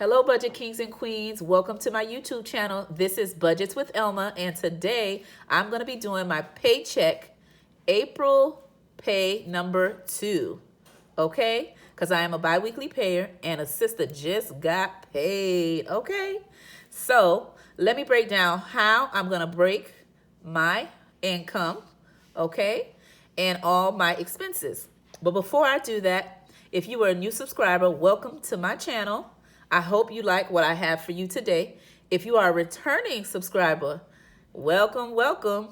Hello, Budget Kings and Queens. Welcome to my YouTube channel. This is Budgets with Elma, and today I'm going to be doing my paycheck April pay number 2, okay? Because I am a bi-weekly payer, and a sister just got paid, okay? So let me break down how I'm going to break my income, okay, and all my expenses. But before I do that, if you are a new subscriber, welcome to my channel. I hope you like what I have for you today. If you are a returning subscriber, welcome, welcome.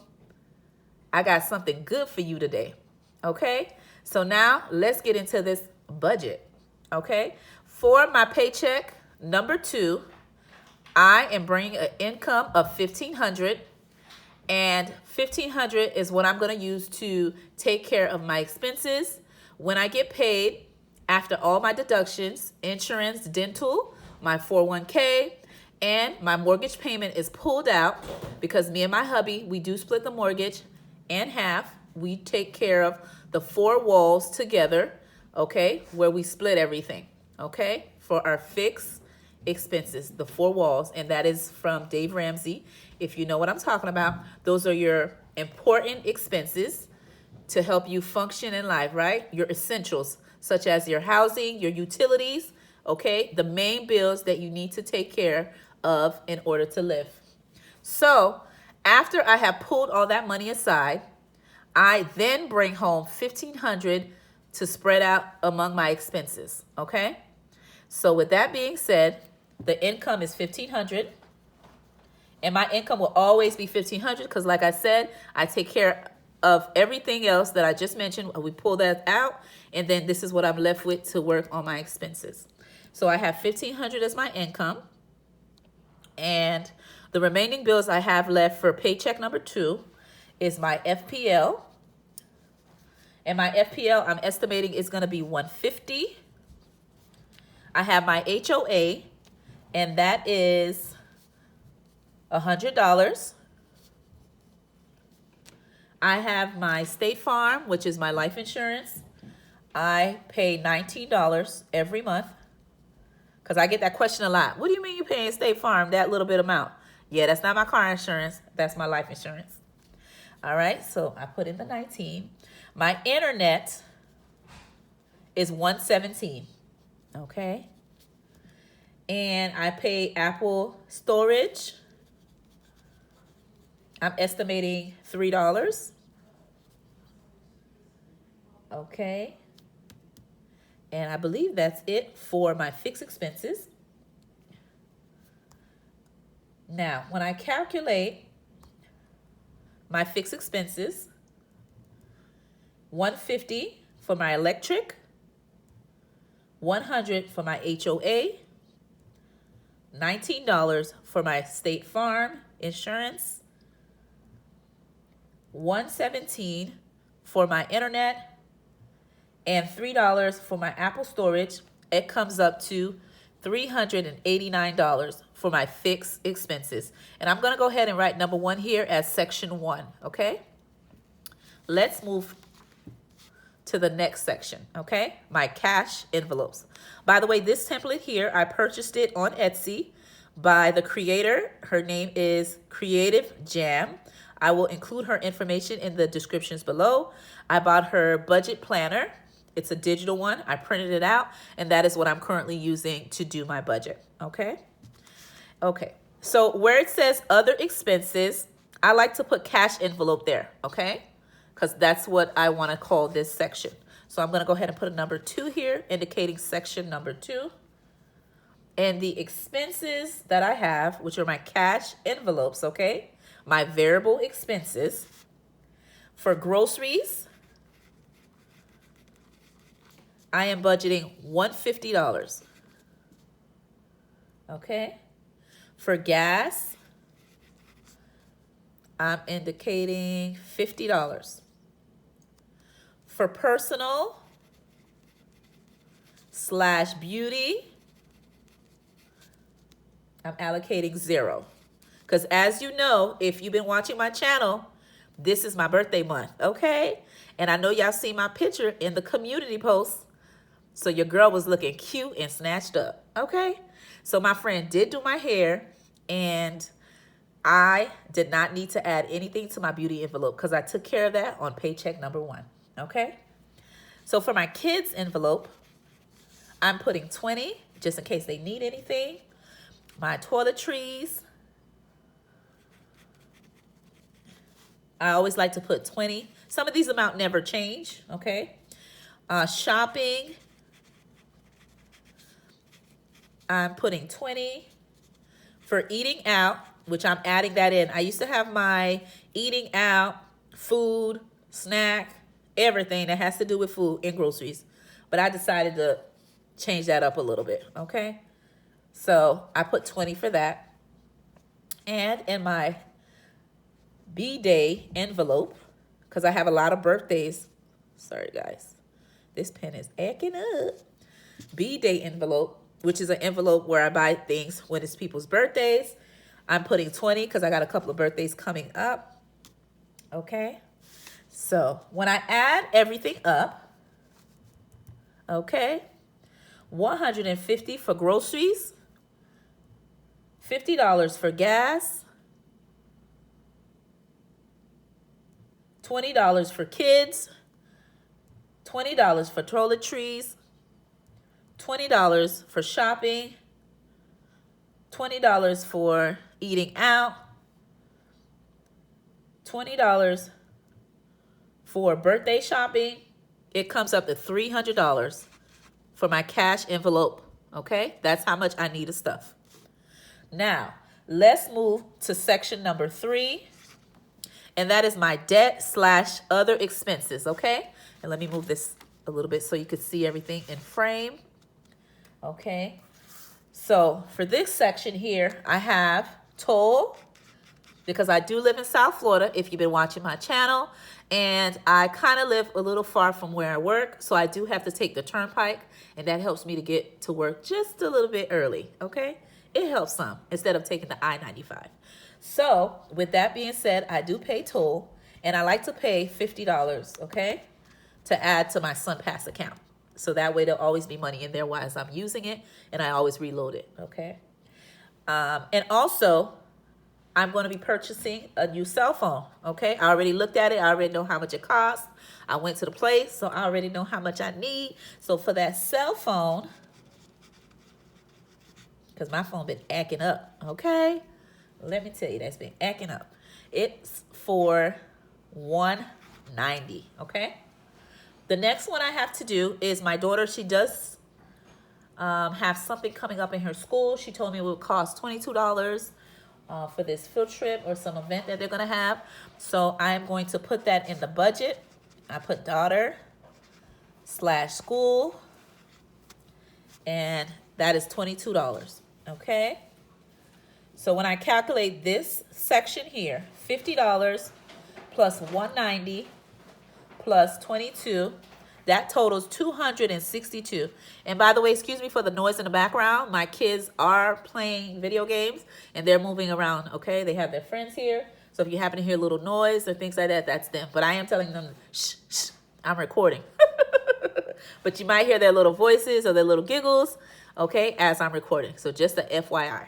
I got something good for you today, okay? So now let's get into this budget, okay? For my paycheck number 2, I am bringing an income of $1,500, and $1,500 is what I'm going to use to take care of my expenses when I get paid. After all my deductions, insurance, dental, my 401k, and my mortgage payment is pulled out, because me and my hubby, we do split the mortgage in half. We take care of the 4 walls together, okay, where we split everything, okay, for our fixed expenses, the 4 walls, and that is from Dave Ramsey. If you know what I'm talking about, those are your important expenses to help you function in life, right? Your essentials, such as your housing, your utilities, okay? The main bills that you need to take care of in order to live. So after I have pulled all that money aside, I then bring home $1,500 to spread out among my expenses, okay? So with that being said, the income is $1,500. And my income will always be $1,500 because, like I said, I take care of everything else that I just mentioned. We pull that out, and then this is what I'm left with to work on my expenses. So I have $1,500 as my income, and the remaining bills I have left for paycheck number 2 is my FPL. And my FPL, I'm estimating, is going to be $150. I have my HOA, and that is $100. I have my State Farm, which is my life insurance. I pay $19 every month, because I get that question a lot. What do you mean you're paying State Farm that little bit amount? Yeah, that's not my car insurance. That's my life insurance. All right, so I put in the 19. My internet is $117, okay? And I pay Apple storage. I'm estimating $3. Okay. And I believe that's it for my fixed expenses. Now, when I calculate my fixed expenses, $150 for my electric, $100 for my HOA, $19 for my State Farm insurance, $117 for my internet, and $3 for my Apple storage. It comes up to $389 for my fixed expenses. And I'm going to go ahead and write number 1 here as section 1, okay? Let's move to the next section, okay? My cash envelopes. By the way, this template here, I purchased it on Etsy by the creator. Her name is Creative Jam. I will include her information in the descriptions below. I bought her budget planner. It's a digital one. I printed it out, and that is what I'm currently using to do my budget, okay? Okay, so where it says other expenses, I like to put cash envelope there, okay? Because that's what I want to call this section. So I'm going to go ahead and put a number 2 here, indicating section number 2. And the expenses that I have, which are my cash envelopes, okay? My variable expenses for groceries, I am budgeting $150. Okay. For gas, I'm indicating $50. For personal / beauty, I'm allocating $0. Because as you know, if you've been watching my channel, this is my birthday month, okay? And I know y'all see my picture in the community post. So your girl was looking cute and snatched up, okay? So my friend did do my hair, and I did not need to add anything to my beauty envelope because I took care of that on paycheck number 1, okay? So for my kids' envelope, I'm putting 20 just in case they need anything. My toiletries, I always like to put 20. Some of these amounts never change, okay? Shopping, I'm putting 20. For eating out, which I'm adding that in. I used to have my eating out, food, snack, everything that has to do with food and groceries. But I decided to change that up a little bit, okay? So I put 20 for that. And in my B-Day envelope, because I have a lot of birthdays. Sorry, guys. This pen is acting up. B-Day envelope, which is an envelope where I buy things when it's people's birthdays. I'm putting 20 because I got a couple of birthdays coming up. Okay. So when I add everything up, okay, $150 for groceries, $50 for gas, $20 for kids, $20 for toiletries, $20 for shopping, $20 for eating out, $20 for birthday shopping. It comes up to $300 for my cash envelope, okay? That's how much I need of stuff. Now, let's move to section number 3, and that is my debt/other expenses, okay? And let me move this a little bit so you can see everything in frame, okay? So for this section here, I have toll, because I do live in South Florida, if you've been watching my channel, and I kind of live a little far from where I work, so I do have to take the turnpike, and that helps me to get to work just a little bit early, okay? It helps some, instead of taking the I-95. So with that being said, I do pay toll, and I like to pay $50, okay, to add to my SunPass account. So that way there'll always be money in there while I'm using it, and I always reload it, okay? And also, I'm going to be purchasing a new cell phone, okay? I already looked at it. I already know how much it costs. I went to the place, so I already know how much I need. So for that cell phone, because my phone been acting up, okay? Let me tell you, that's been acting up. It's for $190, okay? The next one I have to do is my daughter. She does have something coming up in her school. She told me it would cost $22 for this field trip or some event that they're going to have. So I'm going to put that in the budget. I put daughter/school, and that is $22, okay? So when I calculate this section here, $50 plus $190 plus 22, that totals $262. And by the way, excuse me for the noise in the background. My kids are playing video games and they're moving around, okay? They have their friends here. So if you happen to hear a little noise or things like that, that's them. But I am telling them, shh, shh, I'm recording. But you might hear their little voices or their little giggles, okay, as I'm recording. So just a FYI.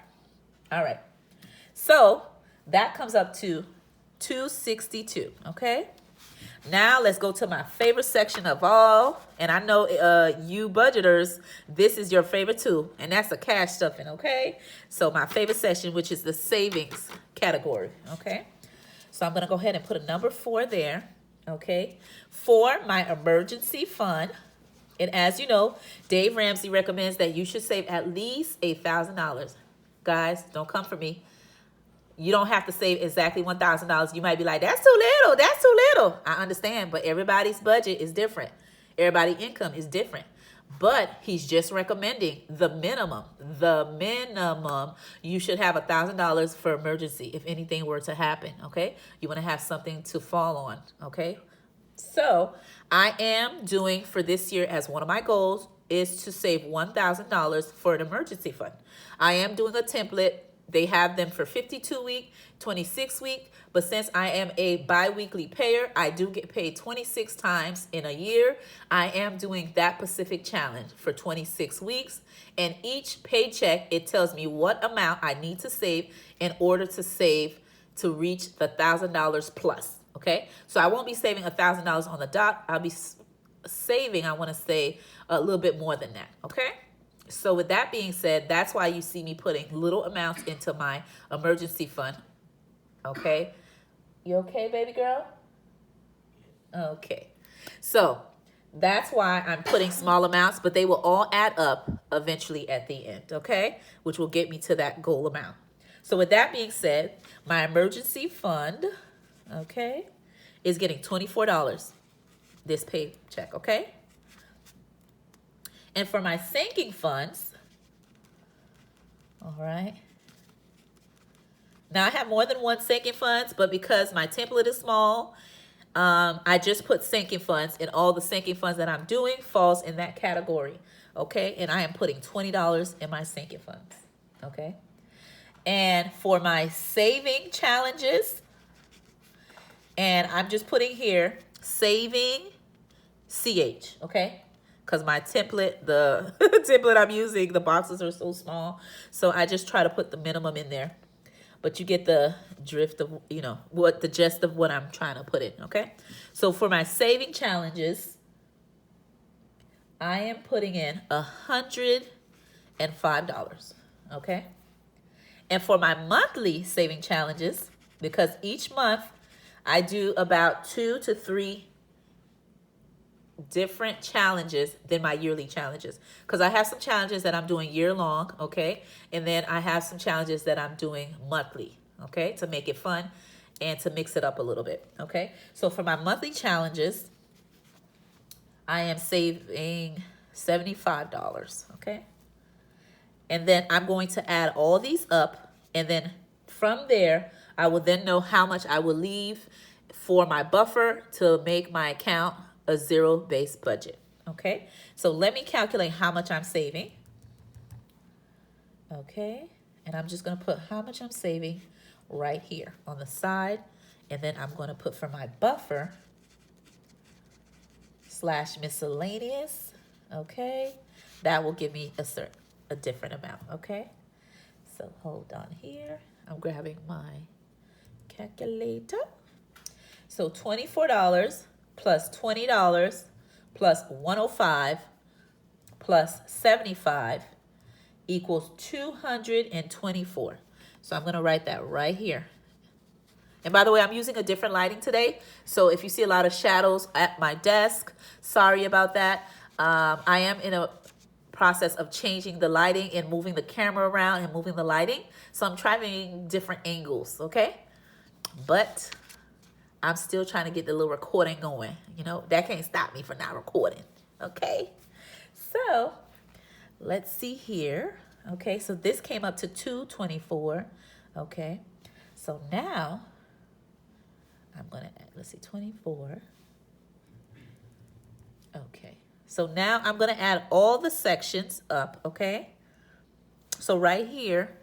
All right. So that comes up to $262, okay? Now let's go to my favorite section of all. And I know you budgeters, this is your favorite too. And that's the cash stuffing, okay? So my favorite section, which is the savings category, okay? So I'm going to go ahead and put a number 4 there, okay? For my emergency fund. And as you know, Dave Ramsey recommends that you should save at least $1,000. Guys, don't come for me. You don't have to save exactly $1,000. You might be like, that's too little. That's too little. I understand, but everybody's budget is different. Everybody's income is different. But he's just recommending the minimum. The minimum, you should have $1,000 for emergency if anything were to happen, okay? You want to have something to fall on, okay? So I am doing for this year as one of my goals is to save $1,000 for an emergency fund. I am doing a template They have them for 52-week, 26-week, but since I am a bi-weekly payer, I do get paid 26 times in a year. I am doing that Pacific Challenge for 26 weeks, and each paycheck, it tells me what amount I need to save in order to reach the $1,000 plus, okay? So I won't be saving $1,000 on the dot. I'll be saving, I want to say, a little bit more than that, okay? So with that being said, that's why you see me putting little amounts into my emergency fund. Okay? You okay, baby girl? Okay. So that's why I'm putting small amounts, but they will all add up eventually at the end, okay? Which will get me to that goal amount. So with that being said, my emergency fund, okay, is getting $24 this paycheck, okay? And for my sinking funds, all right. Now I have more than one sinking funds, but because my template is small, I just put sinking funds, and all the sinking funds that I'm doing falls in that category, okay? And I am putting $20 in my sinking funds, okay? And for my saving challenges, and I'm just putting here saving CH, okay? Because my template, the template I'm using, the boxes are so small. So I just try to put the minimum in there. But you get the drift of, the gist of what I'm trying to put in, okay? So for my saving challenges, I am putting in $105, okay? And for my monthly saving challenges, because each month I do about 2 to 3 different challenges than my yearly challenges, because I have some challenges that I'm doing year long, okay, and then I have some challenges that I'm doing monthly, okay, to make it fun and to mix it up a little bit, okay. So for my monthly challenges, I am saving $75, okay, and then I'm going to add all these up, and then from there I will then know how much I will leave for my buffer to make my account a zero-based budget, okay? So let me calculate how much I'm saving, okay? And I'm just gonna put how much I'm saving right here on the side, and then I'm gonna put for my buffer / miscellaneous, okay? That will give me a different amount, okay? So hold on here. I'm grabbing my calculator. So $24 plus $20 plus 105 plus 75 equals 224. So I'm going to write that right here. And by the way, I'm using a different lighting today. So if you see a lot of shadows at my desk, sorry about that. I am in a process of changing the lighting and moving the camera around and moving the lighting. So I'm trying different angles, okay? But I'm still trying to get the little recording going. That can't stop me from not recording. Okay. So let's see here. Okay. So this came up to 224. Okay. So now I'm going to add, let's see, 24. Okay. So now I'm going to add all the sections up. Okay. So right here,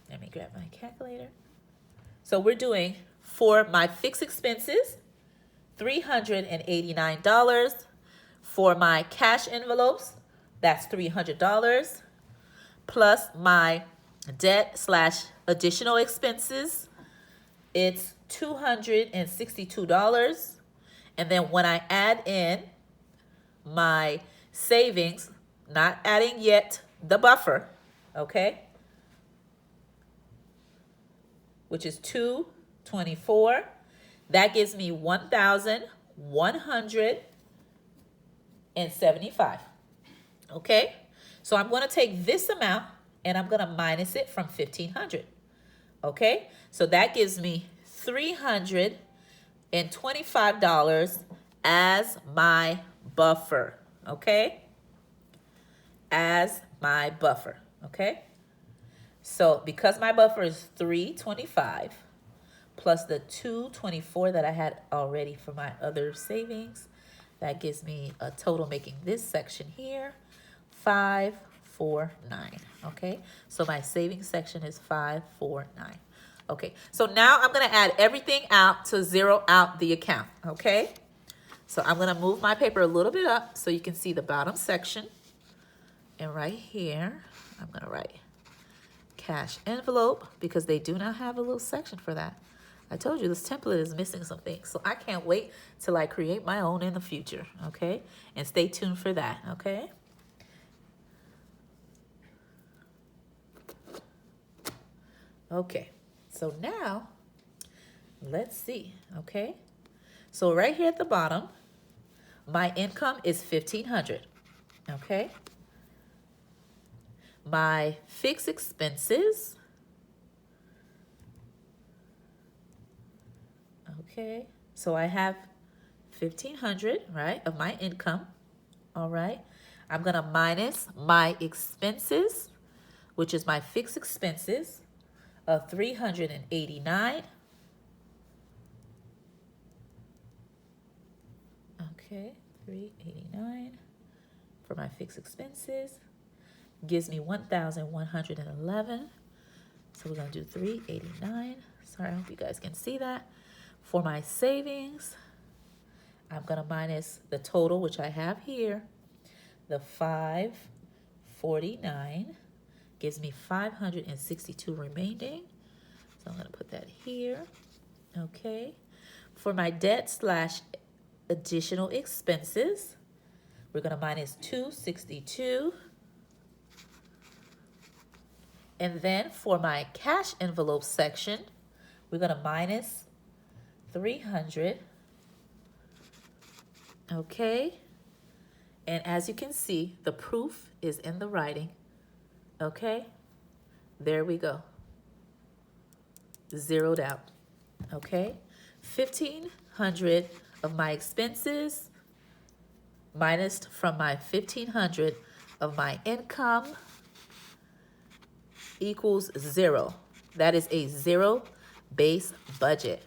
let me grab my calculator. So we're doing, for my fixed expenses, $389. For my cash envelopes, that's $300. Plus my debt / additional expenses, it's $262. And then when I add in my savings, not adding yet the buffer, okay, which is $224. That gives me $1,175. Okay, so I'm going to take this amount and I'm going to minus it from $1,500. Okay, so that gives me $325 as my buffer. Okay, as my buffer. Okay, so because my buffer is $325 plus the $224 that I had already for my other savings, that gives me a total, making this section here $549. Okay, so my savings section is 549. Okay, so now I'm gonna add everything out to zero out the account, okay? So I'm gonna move my paper a little bit up so you can see the bottom section. And right here, I'm gonna write cash envelope because they do not have a little section for that. I told you this template is missing some things, so I can't wait till I create my own in the future, okay? And stay tuned for that, okay? Okay, so now, let's see, okay? So right here at the bottom, my income is $1,500, okay? My fixed expenses, okay, so I have $1,500, right, of my income, all right? I'm gonna minus my expenses, which is my fixed expenses of $389. Okay, $389 for my fixed expenses gives me $1,111. So we're gonna do $389. Sorry, I hope you guys can see that. For my savings, I'm gonna minus the total, which I have here, the 549 gives me 562 remaining. So I'm gonna put that here, okay. For my debt slash additional expenses, we're gonna minus 262. And then for my cash envelope section, we're gonna minus 300, okay. And as you can see, the proof is in the writing, okay. There we go, zeroed out, okay. 1,500 of my expenses minus from my 1,500 of my income equals 0. That is a zero-based budget.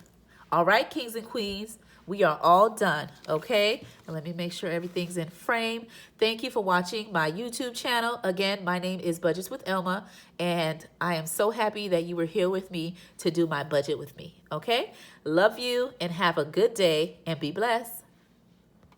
All right, kings and queens, we are all done, okay? And let me make sure everything's in frame. Thank you for watching my YouTube channel. Again, my name is Budgets with Elma, and I am so happy that you were here with me to do my budget with me, okay? Love you, and have a good day, and be blessed.